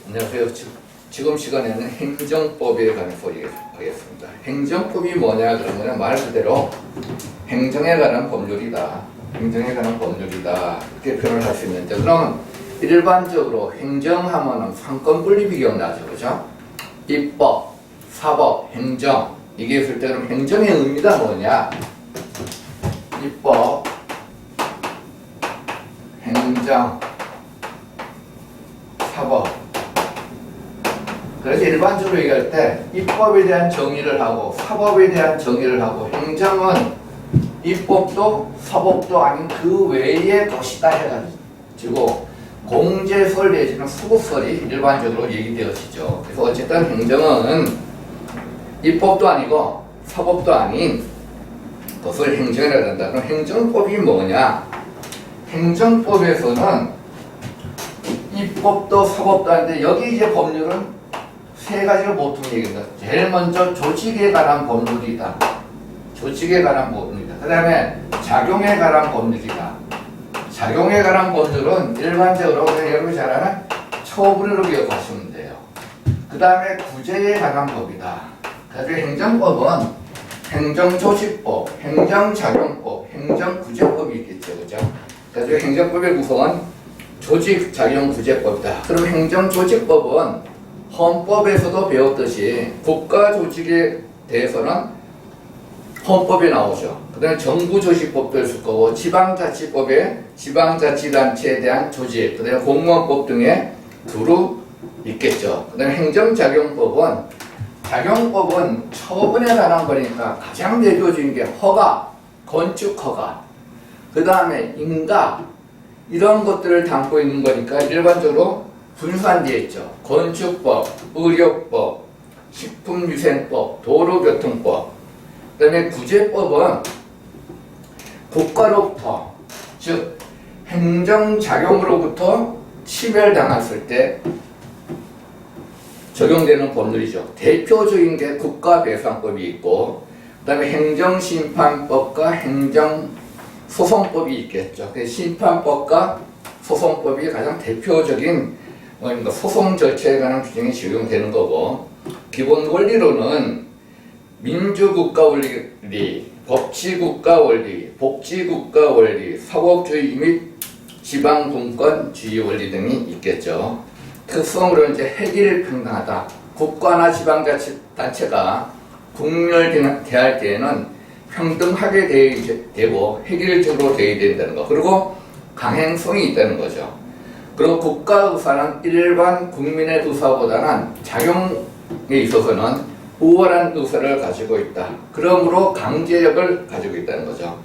안녕하세요. 지금 시간에는 행정법에 관한 소개하겠습니다. 행정법이 뭐냐 그러면 말 그대로 행정에 관한 법률이다. 행정에 관한 법률이다. 이렇게 표현을 할 수 있는데, 그럼 일반적으로 행정하면은 상권 분립이 기억나죠, 그죠? 입법, 사법, 행정 이게 있을 때 그럼 행정의 의미가 뭐냐? 입법, 행정, 사법. 그래서 일반적으로 얘기할 때 입법에 대한 정의를 하고 사법에 대한 정의를 하고, 행정은 입법도 사법도 아닌 그 외의 것이다 해가지고 공제설 내지는 수고설이 일반적으로 얘기되어지죠. 그래서 어쨌든 행정은 입법도 아니고 사법도 아닌 것을 행정이라고 한다. 그럼 행정법이 뭐냐? 행정법에서는 입법도 사법도 아닌데, 여기 이제 법률은 세 가지를 보통 얘기합니다. 제일 먼저 조직에 관한 법률이다. 조직에 관한 법률이다. 그 다음에 작용에 관한 법률이다. 작용에 관한 법률은 일반적으로 그냥 여러분이 잘 아는 처분으로 기억하시면 돼요. 그 다음에 구제에 관한 법이다. 그래서 행정법은 행정조직법, 행정작용법, 행정구제법이 있겠죠. 그죠? 그래서 행정법의 구성은 조직, 작용, 구제법이다. 그럼 행정조직법은 헌법에서도 배웠듯이 국가조직에 대해서는 헌법에 나오죠. 그 다음에 정부조직법도 있을 거고, 지방자치법에 지방자치단체에 대한 조직, 그 다음에 공무원법 등에 두루 있겠죠. 그 다음에 행정작용법은, 작용법은 처분에 관한 거니까 가장 대표적인 게 허가, 건축허가, 그 다음에 인가, 이런 것들을 담고 있는 거니까 일반적으로 분산되어 있죠. 건축법, 의료법, 식품위생법, 도로교통법. 그 다음에 구제법은 국가로부터, 즉 행정작용으로부터 침해당했을 때 적용되는 법률이죠. 대표적인 게 국가배상법이 있고, 그 다음에 행정심판법과 행정소송법이 있겠죠. 심판법과 소송법이 가장 대표적인 소송 절차에 관한 규정이 적용되는 거고, 기본 원리로는 민주국가 원리, 법치국가 원리, 복지국가 원리, 사법주의 및 지방분권주의 원리 등이 있겠죠. 특성으로는 이제 획일평등하다. 국가나 지방자치단체가 국민을 대할 때에는 평등하게 되고 획일적으로 되어야 된다는 거. 그리고 강행성이 있다는 거죠. 그리고 국가의사는 일반 국민의 의사보다는 작용에 있어서는 우월한 의사를 가지고 있다. 그러므로 강제력을 가지고 있다는 거죠.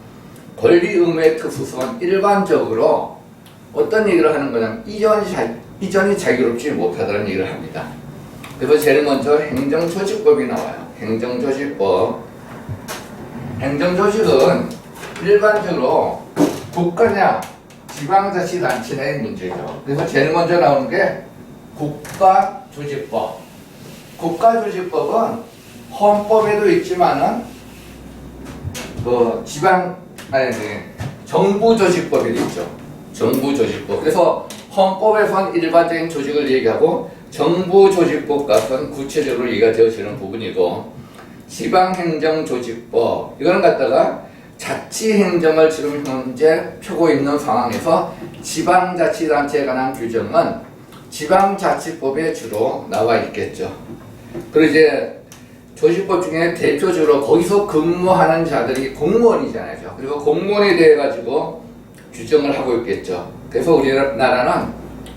권리 의무의 특수성은 일반적으로 어떤 얘기를 하는 거냐면 이전이 자유롭지 못하다는 얘기를 합니다. 그래서 제일 먼저 행정조직법이 나와요. 행정조직법. 행정조직은 일반적으로 국가냐 지방자치단체의 문제죠. 그래서 제일 먼저 나오는 게 국가조직법. 국가조직법은 헌법에도 있지만은 정부조직법이 있죠. 정부조직법. 그래서 헌법에서는 일반적인 조직을 얘기하고, 정부조직법 같은 구체적으로 얘기가 되어지는 부분이고, 지방행정조직법 이거는 갖다가 자치행정을 지금 현재 펴고 있는 상황에서 지방자치단체에 관한 규정은 지방자치법에 주로 나와 있겠죠. 그리고 이제 조직법 중에 대표적으로 거기서 근무하는 자들이 공무원이잖아요. 그리고 공무원에 대해 가지고 규정을 하고 있겠죠. 그래서 우리나라는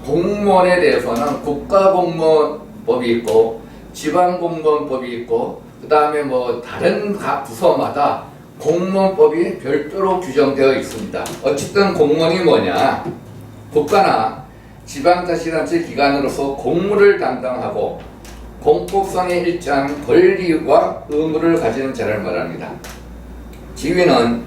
공무원에 대해서는 국가공무원법이 있고 지방공무원법이 있고, 그 다음에 뭐 다른 각 부서마다 공무원법이 별도로 규정되어 있습니다. 어쨌든 공무원이 뭐냐? 국가나 지방자치단체 기관으로서 공무를 담당하고 공법성에 일치한 권리와 의무를 가지는 자를 말합니다. 지위는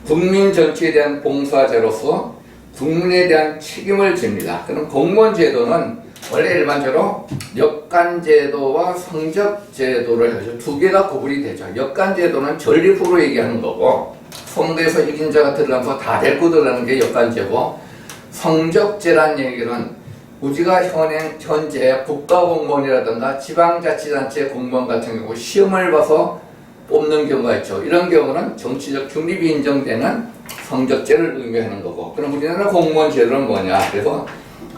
국민 전체에 대한 봉사자로서 국민에 대한 책임을 집니다. 그럼 공무원 제도는 원래 일반적으로 역관제도와 성적제도를 해서 두 개가 구분이 되죠. 역관제도는 전리후로 얘기하는 거고, 성대에서 이긴 자가 들어가면서 다 데리고 들어가는 게 역관제고, 성적제란 얘기는 우리가 현재 국가공무원이라든가 지방자치단체 공무원 같은 경우 시험을 봐서 뽑는 경우가 있죠. 이런 경우는 정치적 중립이 인정되는 성적제를 의미하는 거고, 그럼 우리나라 공무원 제도는 뭐냐? 그래서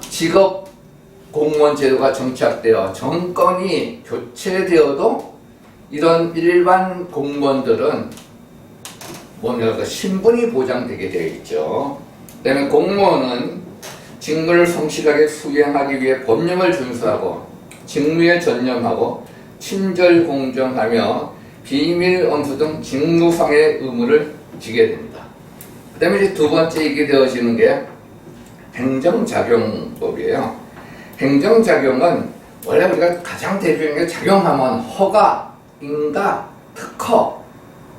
직업 공무원 제도가 정착되어 정권이 교체되어도 이런 일반 공무원들은 뭐냐, 신분이 보장되게 되어 있죠. 그다음에 공무원은 직무를 성실하게 수행하기 위해 법령을 준수하고 직무에 전념하고 친절 공정하며 비밀 엄수 등 직무상의 의무를 지게 됩니다. 그 다음에 이제 두 번째 얘기되어지는 게 행정작용법이에요. 행정작용은 원래 우리가 가장 대표적인 게 작용하면 허가, 인가, 특허,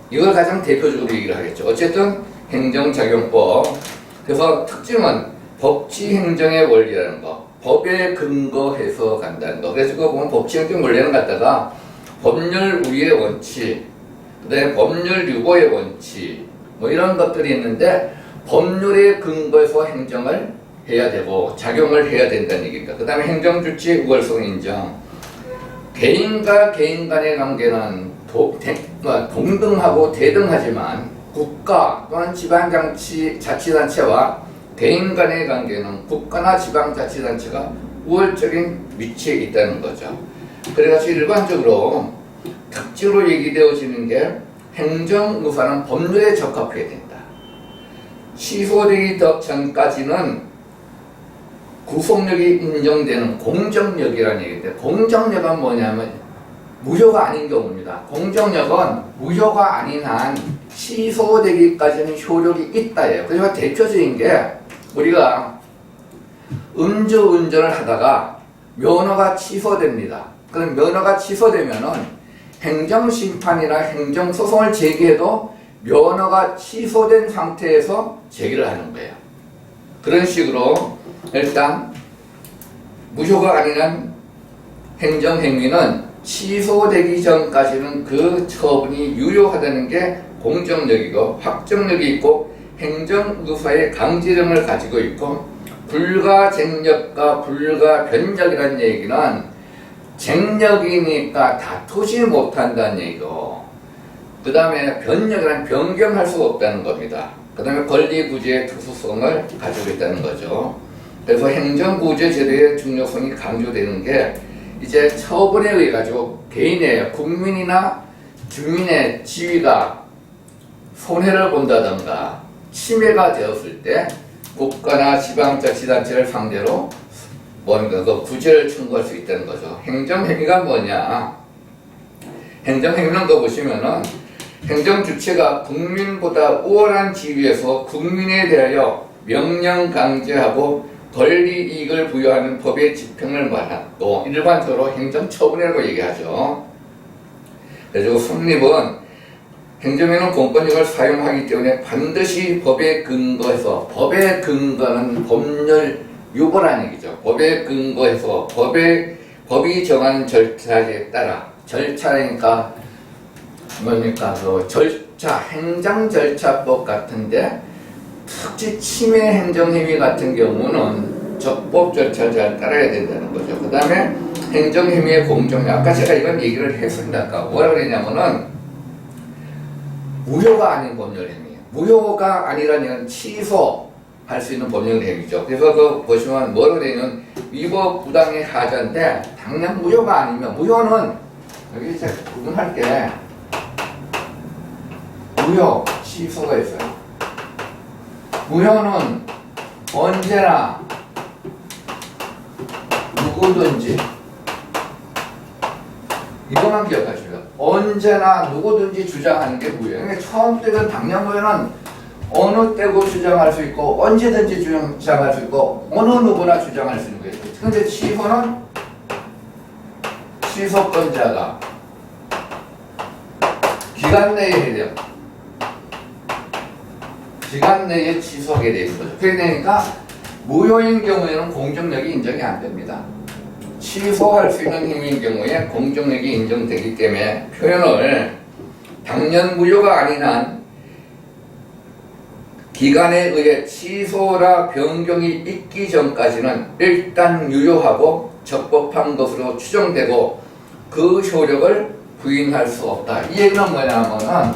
이걸 가장 대표적으로 얘기를 하겠죠. 어쨌든 행정작용법. 그래서 특징은 법치행정의 원리라는 거, 법에 근거해서 간다는 거. 그래서 그거 보면 법치행정 원리는 갖다가 법률 우위의 원칙, 그다음에 법률 유보의 원칙, 뭐 이런 것들이 있는데 법률에 근거해서 행정을 해야 되고 작용을 해야 된다는 얘기입니다. 그 다음에 행정주체의 우월성 인정. 개인과 개인 간의 관계는 동등하고 대등하지만 국가 또는 지방자치단체와 개인 간의 관계는 국가나 지방자치단체가 우월적인 위치에 있다는 거죠. 그래서 일반적으로 특징으로 얘기되어지는 게 행정무사는 법률에 적합해야 된다. 취소되기 전까지는 구속력이 인정되는 공정력이라는 얘기인데, 공정력은 뭐냐면 무효가 아닌 경우입니다. 공정력은 무효가 아닌 한 취소되기까지는 효력이 있다예요. 그래서 대표적인 게 우리가 음주운전을 하다가 면허가 취소됩니다. 그럼 면허가 취소되면은 행정심판이나 행정소송을 제기해도 면허가 취소된 상태에서 제기를 하는 거예요. 그런 식으로 일단 무효가 아닌 한 행정행위는 취소되기 전까지는 그 처분이 유효하다는 게 공정력이고, 확정력이 있고 행정무사의 강제력을 가지고 있고, 불가쟁력과 불가변력이라는 얘기는 쟁력이니까 다투지 못한다는 얘기고, 그 다음에 변력이란 변경할 수가 없다는 겁니다. 그 다음에 권리구제의 특수성을 가지고 있다는 거죠. 그래서 행정구제 제도의 중요성이 강조되는 게 이제 처분에 의해 가지고 개인의 국민이나 주민의 지위가 손해를 본다던가 침해가 되었을 때 국가나 지방자치단체를 상대로 뭔가 그 구제를 청구할 수 있다는 거죠. 행정행위가 뭐냐? 행정행위는 거 보시면은 행정 주체가 국민보다 우월한 지위에서 국민에 대하여 명령 강제하고 권리 이익을 부여하는 법의 집행을 말하고, 일반적으로 행정처분이라고 얘기하죠. 그리고 성립은 행정에는 공권력을 사용하기 때문에 반드시 법에 근거해서, 법의 근거는 법률 유보라는 얘기죠. 법에 근거해서 법이 정하는 절차에 따라, 절차니까 뭡니까, 그 절차, 행정절차법 같은데 특히 침해 행정행위 같은 경우는 적법 절차를 잘 따라야 된다는 거죠. 그 다음에 행정행위의 공정력, 아까 제가 이건 얘기를 했습니다. 아까 뭐라 그랬냐면은 무효가 아닌 법률행위, 무효가 아니라는 취소할 수 있는 법률행위죠. 그래서 그 보시면 뭐라 그러냐면 위법 부당의 하자인데, 당연 무효가 아니면, 무효는 여기 제가 구분할게, 무효, 취소가 있어요. 무효는 언제나 누구든지, 이것만 기억하시면, 언제나 누구든지 주장하는 게 무효예요. 그러니까 처음부터 당연 무효는 어느 때고 주장할 수 있고 언제든지 주장할 수 있고 어느 누구나 주장할 수 있는 거예요. 근데 취소는 취소권자가 기간 내에 해야 돼요. 기간 내에 취소하게 되는 거죠. 그러니까 무효인 경우에는 공정력이 인정이 안 됩니다. 취소할 수 있는 행위인 경우에 공정력이 인정되기 때문에 표현을 당연 무효가 아닌 한 기간에 의해 취소나 변경이 있기 전까지는 일단 유효하고 적법한 것으로 추정되고 그 효력을 부인할 수 없다. 이 얘기는 뭐냐면은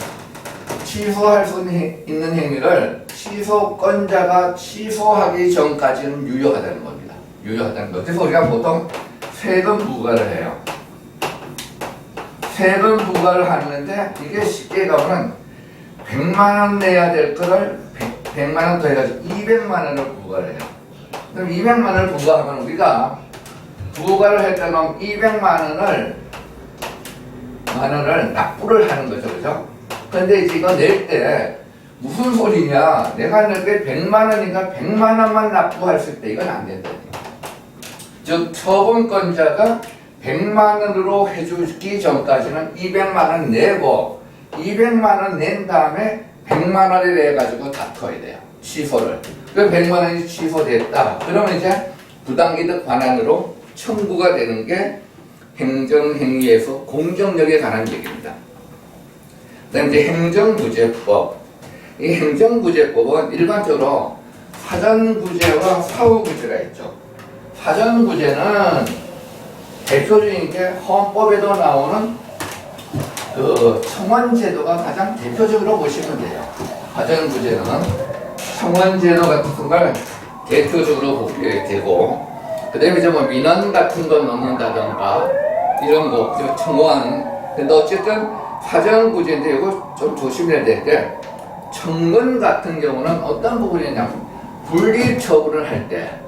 취소할 수 있는 행위를 취소권자가 취소하기 전까지는 유효하다는 겁니다. 유효하다는 것. 그래서 우리가 보통 세금 부과를 해요. 세금 부과를 하는데 이게 쉽게 가면은 100만 원 내야 될 거를 100만 원 더해가지고 200만 원을 부과를 해요. 그럼 200만 원을 부과하면 우리가 부과를 할 때는 200만 원을 납부를 하는 거죠. 그죠? 근데 이제 이거 낼 때 무슨 소리냐? 내가 낼 때 100만 원이니까 100만 원만 납부할 수 있다. 이건 안 된다. 즉 처분권자가 100만 원으로 해주기 전까지는 200만 원 내고 200만 원 낸 다음에 100만 원을 내가지고 다퉈야 돼요. 취소를. 그 100만 원이 취소됐다. 그러면 이제 부당이득 반환으로 청구가 되는 게 행정행위에서 공정력에 관한 얘기입니다. 그 다음에 이제 행정구제법. 이 행정구제법은 일반적으로 사전구제와 사후구제가 있죠. 사전구제는 대표적인 게 헌법에도 나오는 그 청원제도가 가장 대표적으로 보시면 돼요. 사전구제는 청원제도 같은 걸 대표적으로 보게 되고, 그 다음에 이제 뭐 민원 같은 거 넣는다던가 이런 거, 청원. 근데 어쨌든 사전구제인데 이거 좀 조심해야 될 게, 청문 같은 경우는 어떤 부분이냐면 분립처분을 할 때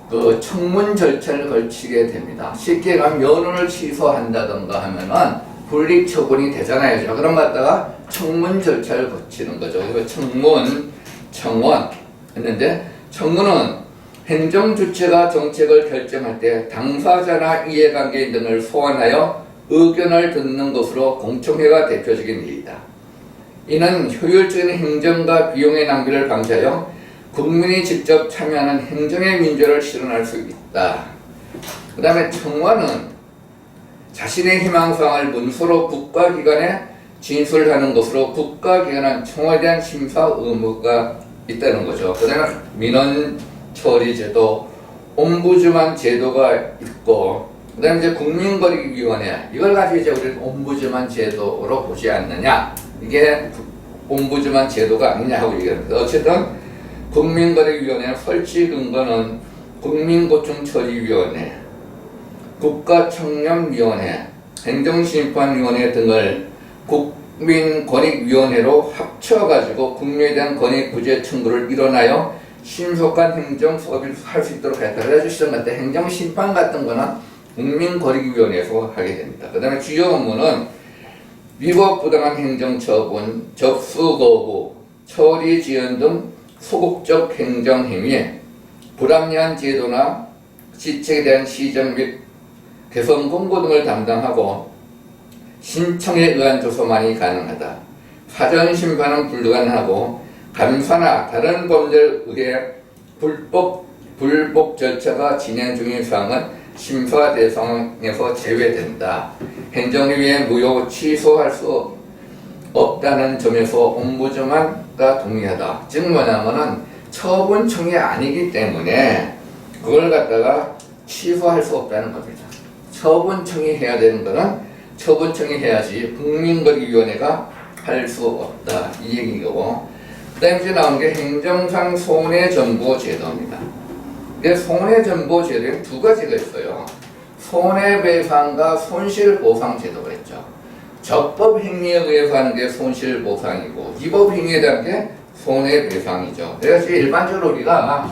그 청문 절차를 걸치게 됩니다. 쉽게 가면 면허를 취소한다던가 하면은 분립처분이 되잖아요. 그런 거 갖다가 청문 절차를 거치는 거죠. 그리고 청원 했는데, 청문은 행정주체가 정책을 결정할 때 당사자나 이해관계인 등을 소환하여 의견을 듣는 것으로 공청회가 대표적인 예이다. 이는 효율적인 행정과 비용의 낭비를 방지하여 국민이 직접 참여하는 행정의 민주화를 실현할 수 있다. 그 다음에 청원은 자신의 희망사항을 문서로 국가기관에 진술하는 것으로 국가기관은 청원에 대한 심사 의무가 있다는 거죠. 그 다음에 민원처리제도, 옴부즈만 제도가 있고, 그 다음에 이제 국민권익위원회, 이걸 가지고 이제 우리는 옴부즈만 제도로 보지 않느냐, 이게 옴부즈만 제도가 아니냐 하고 얘기합니다. 어쨌든 국민권익위원회 설치 근거는 국민고충처리위원회, 국가청렴위원회, 행정심판위원회 등을 국민권익위원회로 합쳐가지고 국민에 대한 권익구제 청구를 일어나여 신속한 행정 서비스 할 수 있도록 했다. 그래서 시험 같은 행정심판 같은 거는 국민권익위원회에서 하게 됩니다. 그 다음에 주요 업무는 위법 부당한 행정처분, 접수거부, 처리 지연 등 소극적 행정행위에 불합리한 제도나 지책에 대한 시정 및 개선 공고 등을 담당하고 신청에 의한 조사만이 가능하다. 사전 심판은 불가능하고 감사나 다른 범죄에 의해 불법 절차가 진행 중인 사항은 심사 대상에서 제외된다. 행정위에 무효 취소할 수 없다는 점에서 옴부즈만과 동의하다. 즉 뭐냐면은 처분청이 아니기 때문에 그걸 갖다가 취소할 수 없다는 겁니다. 처분청이 해야 되는 거는 처분청이 해야지 국민권익위원회가 할 수 없다. 이 얘기고, 그 다음에 이제 나온 게 행정상 손해전보제도입니다. 근데 손해전보제도에 두 가지가 있어요. 손해배상과 손실보상제도가 있죠. 적법 행위에 의해서 하는 게 손실보상이고, 위법 행위에 대한 게 손해배상이죠. 그래서 일반적으로 우리가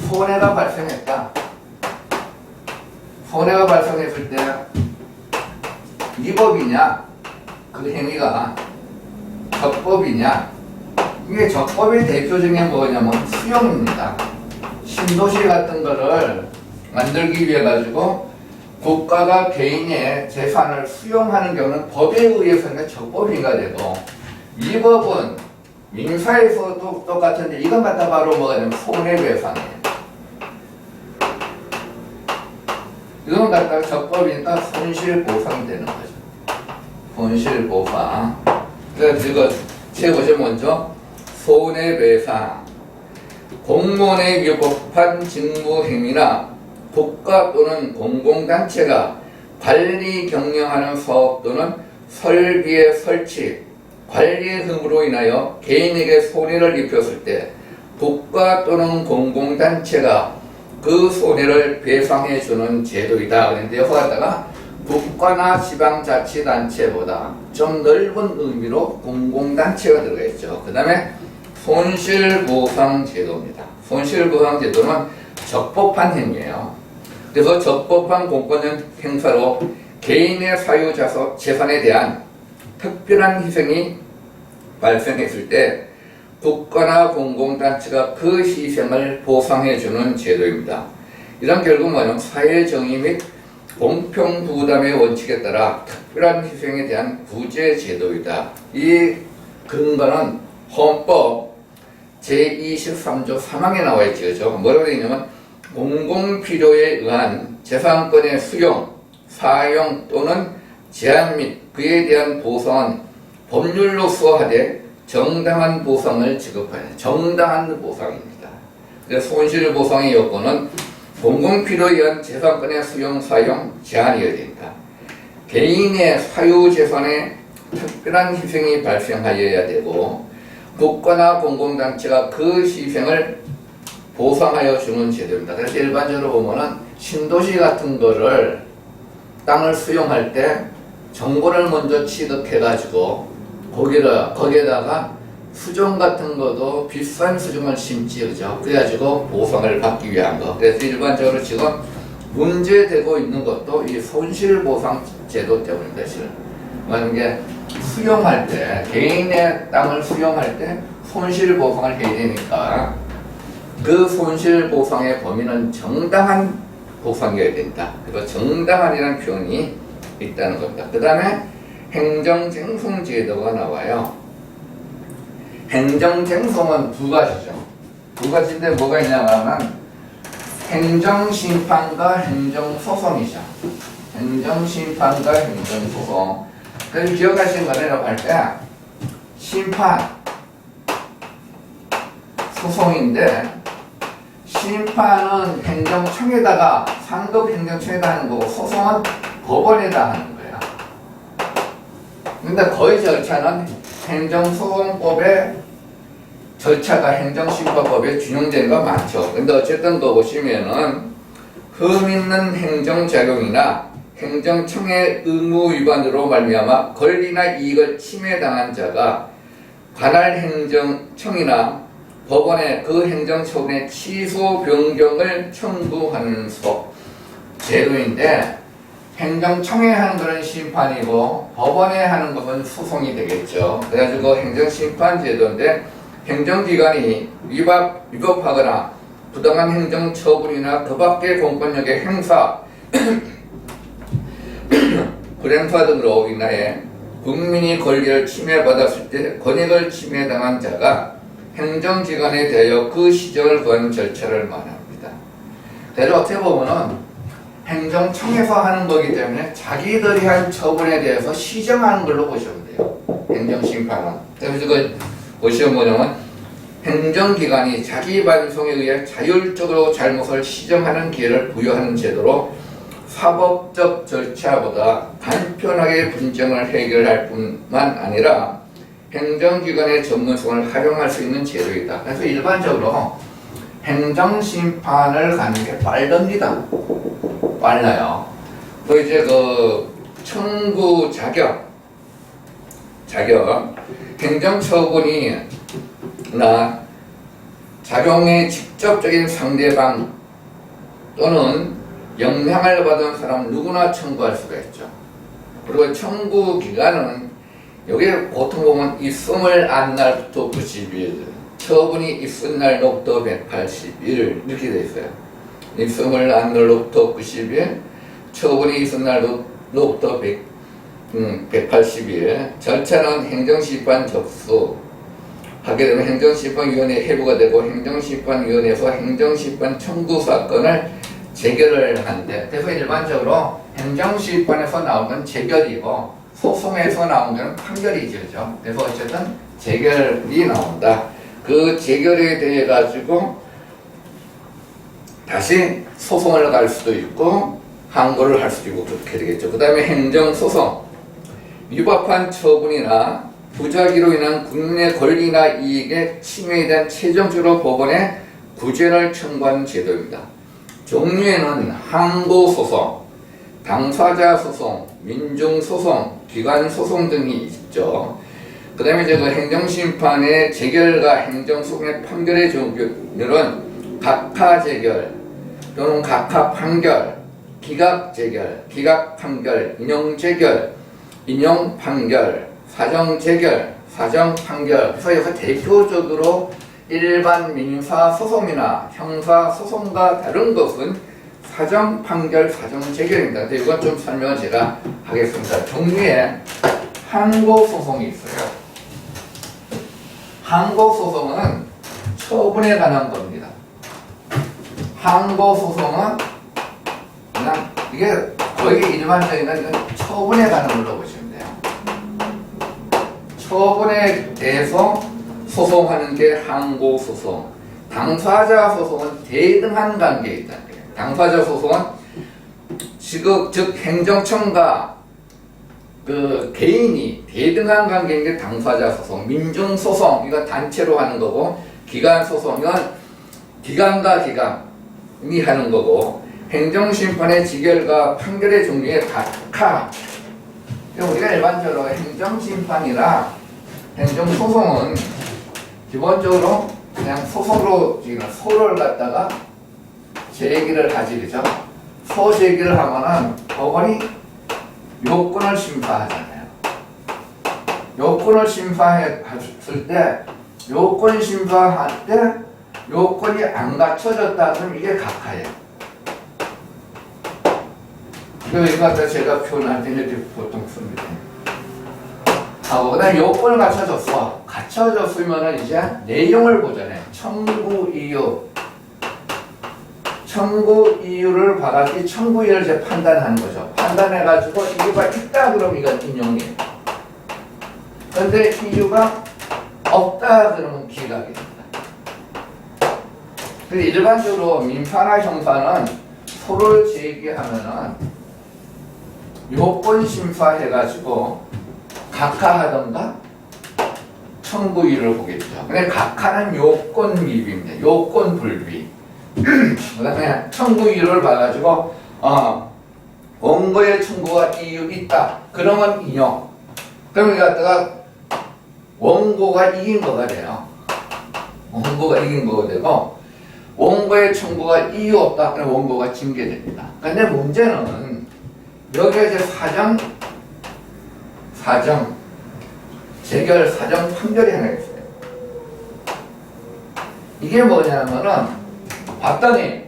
손해가 발생했다. 손해가 발생했을 때 위법이냐, 그 행위가 적법이냐, 이게 적법의 대표적인 게 뭐냐면 수용입니다. 신도시 같은 거를 만들기 위해 가지고 국가가 개인의 재산을 수용하는 경우는 법에 의해서는 적법인가 되고, 위법은 민사에서도 똑같은데 이건 갖다 바로 뭐가 되면 손해배상이에요. 이건 갖다가 적법이니까 손실보상이 되는 거죠. 손실보상. 그래서 이거 최고죠. 먼저 손해배상, 공무원에 위법한 직무행위나 국가 또는 공공단체가 관리 경영하는 사업 또는 설비의 설치, 관리 등으로 인하여 개인에게 손해를 입혔을 때 국가 또는 공공단체가 그 손해를 배상해 주는 제도이다. 그런데 여기 갖다가 국가나 지방자치단체보다 좀 넓은 의미로 공공단체가 들어가 있죠. 그 다음에 손실보상제도입니다. 손실보상제도는 적법한 행위예요. 그래서 적법한 공권 행사로 개인의 사유자서 재산에 대한 특별한 희생이 발생했을 때 국가나 공공단체가 그 희생을 보상해주는 제도입니다. 이런 결국 뭐냐면 사회정의 및 공평부담의 원칙에 따라 특별한 희생에 대한 구제 제도이다. 이 근거는 헌법 제23조 3항에 나와 있죠. 그죠? 뭐라고 되어 있냐면 공공필요에 의한 재산권의 수용, 사용 또는 제한 및 그에 대한 보상은 법률로 수호하되 정당한 보상을 지급하는 정당한 보상입니다. 그래서 손실보상의 요건은 공공필요에 의한 재산권의 수용, 사용, 제한이어야 된다. 개인의 사유재산에 특별한 희생이 발생하여야 되고 국가나 공공단체가 그 희생을 보상하여 주는 제도입니다. 그래서 일반적으로 보면은 신도시 같은 거를 땅을 수용할 때 정보를 먼저 취득해가지고 거기에다가 수종 같은 것도 비싼 수종을 심지, 그죠? 그래가지고 보상을 받기 위한 거. 그래서 일반적으로 지금 문제되고 있는 것도 이 손실보상 제도 때문입니다. 실은. 만약에 수용할 때, 개인의 땅을 수용할 때 손실보상을 해야 되니까 그 손실보상의 범위는 정당한 보상이어야 된다. 그래서 정당한이라는 표현이 있다는 겁니다. 그 다음에 행정쟁송 제도가 나와요. 행정쟁송은 두 가지죠. 두 가지인데 뭐가 있냐면 행정심판과 행정소송이죠. 행정심판과 행정소송. 그래서 기억하시는 거라고 할 때 심판, 소송인데 심판은 행정청에다가 상급 행정청에다 하는 거고 소송은 법원에다 하는 거예요. 근데 거의 절차는 행정소송법의 절차가 행정심판법에 준용된 거 많죠. 근데 어쨌든 거 보시면은 흠 있는 행정작용이나 행정청의 의무 위반으로 말미암아 권리나 이익을 침해당한 자가 관할 행정청이나 법원에 그 행정처분의 취소 변경을 청구하는 제도인데 행정청에 하는 것은 심판이고 법원에 하는 것은 소송이 되겠죠. 그래가지고 행정심판 제도인데 행정기관이 위법하거나 부당한 행정처분이나 그 밖의 공권력의 행사, 불행사 등으로 인하여 국민이 권리를 침해받았을 때 권익을 침해당한 자가 행정기관에 대하여 그 시정을 구하는 절차를 말합니다. 그래서 어떻게 보면은 행정청에서 하는 거기 때문에 자기들이 한 처분에 대해서 시정하는 걸로 보시면 돼요. 행정심판은. 그래서 그 보시면 뭐냐면 행정기관이 자기 반성에 의해 자율적으로 잘못을 시정하는 기회를 부여하는 제도로 사법적 절차보다 간편하게 분쟁을 해결할 뿐만 아니라 행정기관의 전문성을 활용할 수 있는 제도이다. 그래서 일반적으로 행정심판을 가는 게 빠릅니다. 빨라요. 또 이제 그 청구 자격, 행정처분이나 작용의 직접적인 상대방 또는 영향을 받은 사람 누구나 청구할 수가 있죠. 그리고 청구 기간은 여기 보통 보면 있음을 안 날부터 90일, 처분이 있은 날로부터 180일 이렇게 되어 있어요. 있음을 안 날로부터 90일, 처분이 있은 날로부터 180일. 절차는 행정심판 접수 하게 되면 행정심판위원회에 회부가 되고 행정심판위원회에서 행정심판 청구 사건을 재결을 하는데, 그래서 일반적으로 행정심판에서 나오는 재결이고 소송에서 나온 거는 판결이죠. 그래서 어쨌든 재결이 나온다. 그 재결에 대해 가지고 다시 소송을 갈 수도 있고 항고를 할 수도 있고 그렇게 되겠죠. 그 다음에 행정소송, 위법한 처분이나 부작위로 인한 국민의 권리나 이익의 침해에 대한 최종적으로 법원에 구제를 청구하는 제도입니다. 종류에는 항고소송, 당사자 소송, 민중소송, 기관소송 등이 있죠. 그 다음에 행정심판의 재결과 행정소송의 판결의 종류는 각하재결 또는 각하판결, 기각재결, 기각판결, 인용재결, 인용판결, 사정재결, 사정판결. 그래서 여기서 대표적으로 일반 민사소송이나 형사소송과 다른 것은 사정판결, 사정재결입니다. 근데 이건 좀 설명을 제가 하겠습니다. 종류에 항고소송이 있어요. 항고소송은 처분에 관한 겁니다. 항고소송은 그냥 이게 거의 일반적인 건 처분에 관한 걸로 보시면 돼요. 처분에 대해서 소송하는 게 항고소송. 당사자 소송은 대등한 관계에 있다는 거예요. 당사자 소송은 즉 행정청과 그 개인이 대등한 관계인 게 당사자 소송. 민중소송 이건 단체로 하는 거고, 기관소송 이건 기관과 기관이 하는 거고, 행정심판의 지결과 판결의 종류의 각하. 우리가 일반적으로 행정심판이나 행정소송은 기본적으로 그냥 소송으로 소를 갖다가 제기를 하지, 그죠? 소 제기를 하면은 법원이 요건을 심사하잖아요. 요건을 심사했을 때, 요건 심사할 때 요건이 안 갖춰졌다 그러면 이게 각하예요. 이거 갖다 제가 표현할 때 이렇게 보통 씁니다. 그다음 요건을 갖춰줬어. 갖춰졌으면은 이제 내용을 보잖아요. 청구 이유. 청구 이유를 받았지, 청구 이유를 이제 판단하는 거죠. 판단해가지고 이유가 있다 그러면 이건 인용이에요. 그런데 이유가 없다 그러면 기각이 됩니다. 근데 일반적으로 민사나 형사는 소를 제기하면은 요건 심사해가지고 각하하던가 청구 이유를 보겠죠. 근데 각하는 요건 미비입니다. 요건 불비. 그 다음에 청구 이유를 봐가지고 원고의 청구가 이유 있다 그러면 인용. 그러면 갖다가 원고가 이긴 거가 돼요. 원고가 이긴 거가 되고, 원고의 청구가 이유 없다 그러면 원고가 징계됩니다. 근데 문제는 여기에 이제 사정 재결 사정 판결이 하나 있어요. 이게 뭐냐면은 봤더니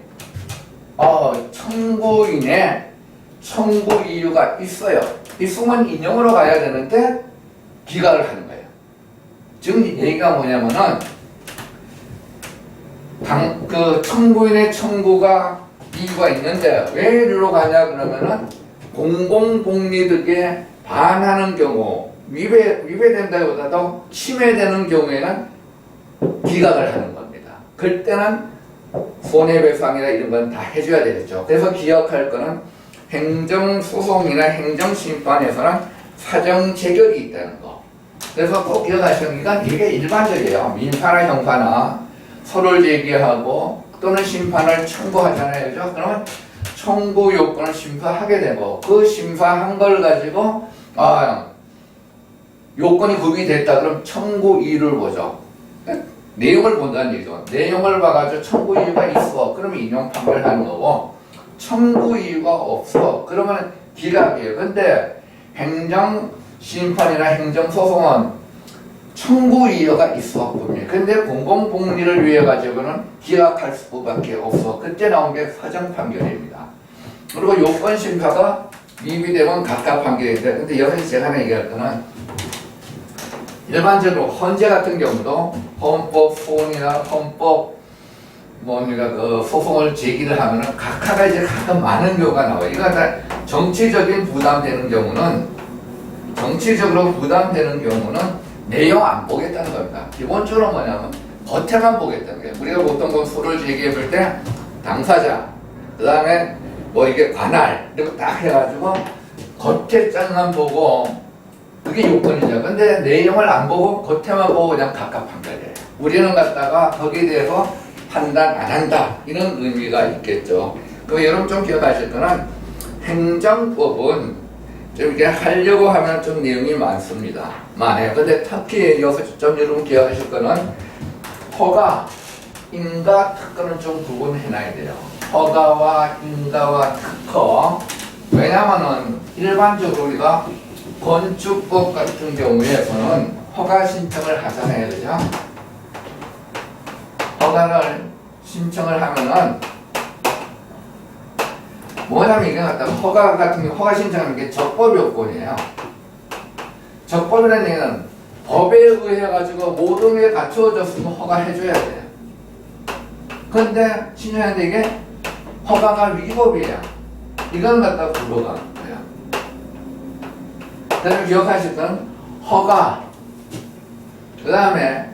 청구인의 청구 이유가 있어요. 있으면 인용으로 가야 되는데 기각을 하는 거예요. 지금 얘기가 뭐냐면은 그 청구인의 청구가 이유가 있는데 왜 이리로 가냐 그러면은 공공복리득에 반하는 경우, 위배된다기보다도 침해되는 경우에는 기각을 하는 겁니다. 그때는 손해배상이나 이런 건 다 해줘야 되겠죠. 그래서 기억할 거는 행정소송이나 행정심판에서는 사정재결이 있다는 거. 그래서 꼭 기억하시는 게 이게 일반적이에요. 민사나 형사나 소를 제기하고 또는 심판을 청구하잖아요. 그죠? 그러면 청구 요건을 심사하게 되고, 그 심사한 걸 가지고 요건이 구비됐다 그럼 청구 이유를 보죠. 내용을 본다는 얘기죠. 내용을 봐가지고 청구 이유가 있어 그러면 인용 판결하는 거고, 청구 이유가 없어 그러면 기각이에요. 근데 행정심판이나 행정소송은 청구 이유가 있어 분명히. 근데 공공복리를 위해 가지고는 기각할 수밖에 없어. 그때 나온 게 사정판결입니다. 그리고 요건심사가 미비되면 각각 판결인데, 근데 여기서 제가 하나 얘기할 거는 일반적으로 헌재 같은 경우도 헌법 소원이나 헌법 그 소송을 제기를 하면은 각하가 이제 가끔 많은 경우가 나와요. 이거 다 정치적인 부담되는 경우는 정치적으로 부담되는 경우는 내용 안 보겠다는 겁니다. 기본적으로 뭐냐면 겉에만 보겠다는 거예요. 우리가 보통 뭐 소를 제기해 볼 때 당사자, 그 다음에 뭐 이게 관할 이렇게 딱 해가지고 겉에 짝만 보고 그게 요건이죠. 근데 내용을 안 보고 겉에만 보고 그냥 갑갑한거예요. 우리는 갖다가 거기에 대해서 판단 안 한다 이런 의미가 있겠죠. 그럼 여러분 좀 기억하실 거는 행정법은 좀 이렇게 하려고 하면 좀 내용이 많습니다. 많아요. 근데 특히 여기서 좀 여러분 기억하실 거는 허가, 인가, 특허는 좀 구분해놔야 돼요. 허가와 인가와 특허. 왜냐면은 일반적으로 우리가 건축법 같은 경우에서는 허가 신청을 하잖아요. 그죠? 허가를 신청을 하면은 뭐냐면 이게 갖다가 허가 같은 경우 허가 신청하는 게 적법 요건이에요. 적법이라는 얘기는 법에 의해 가지고 모든 게 갖추어졌으면 허가해줘야 돼요. 근데 신청하는데 이게 허가가 위법이에요. 이건 갖다가 불허가는 거예요. 그 다음에 기억하실 건 허가, 그 다음에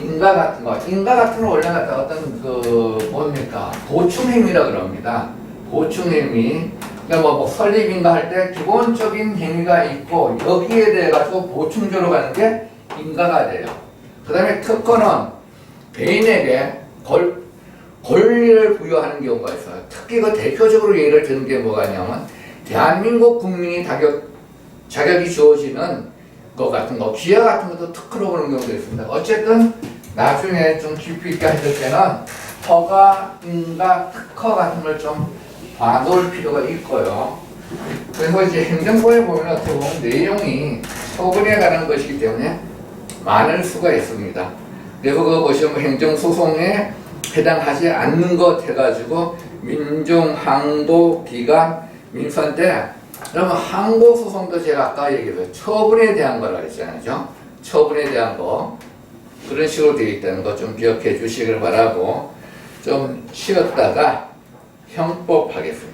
인가 같은 거. 인가 같은 거 원래 갖다 어떤 뭡니까? 보충행위라 그럽니다. 보충행위. 그러니까 뭐 설립인가 할 때 기본적인 행위가 있고 여기에 대해 가지고 보충적으로 가는 게 인가가 돼요. 그 다음에 특허는 개인에게 권리를 부여하는 경우가 있어요. 특히 그 대표적으로 예를 드는 게 뭐가 있냐면 대한민국 국민이 자격이 주어지는 것 같은 거, 기아 같은 것도 특허로 보는 경우도 있습니다. 어쨌든 나중에 좀 깊이 있게 하실 때는 허가, 인가, 특허 같은 걸 좀 봐놓을 필요가 있고요. 그래서 이제 행정법에 보면 어떻게 보면 내용이 처분에 관한 것이기 때문에 많을 수가 있습니다. 그리고 그거 보시면 행정소송에 해당하지 않는 것 해가지고 민중, 항고, 기관, 민선 때 그러면 항고소송도 제가 아까 얘기했어요. 처분에 대한 거라고 했잖아요. 그죠? 처분에 대한 거. 그런 식으로 되어 있다는 거 좀 기억해 주시길 바라고 좀 쉬었다가 형법 하겠습니다.